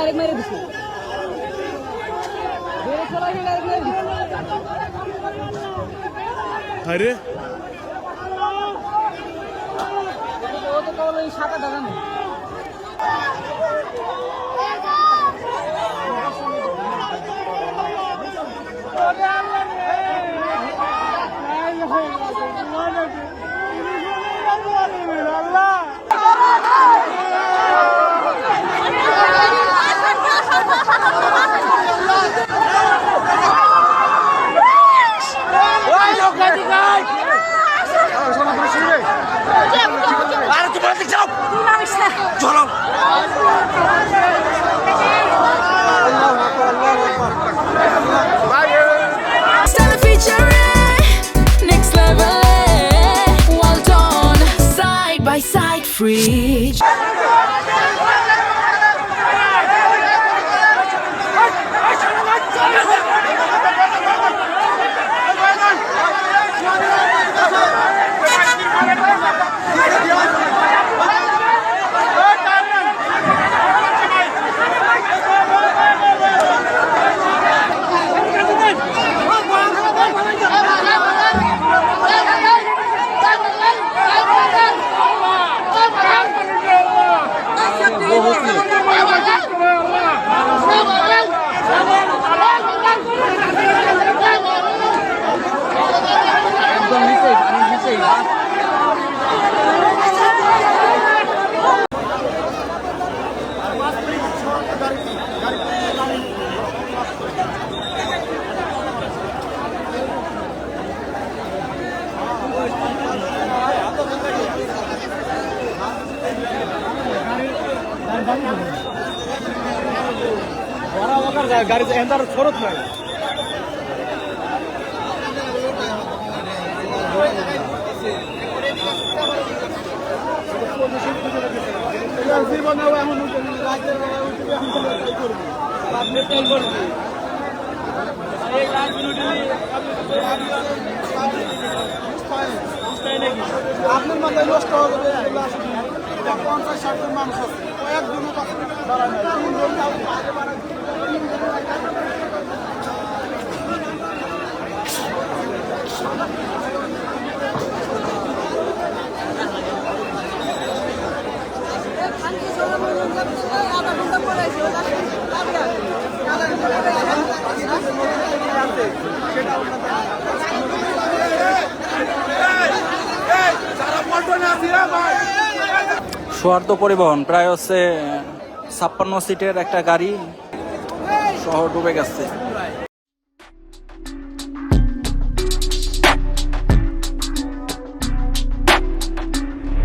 Direct মেরে দিছে আরে ও তো কেবল ওই সাদা দাদা নেই চলো Free. গাড়ি এন্দার ছড়ত নাই আপনার মাথায় নষ্ট হবে 50-60 জন মানুষ আছে কয়েকজনের কাছে সোয়ার্দ পরিবহন প্রায় হচ্ছে 56 সিটের একটা গাড়ি শহর ডুবে গেছে।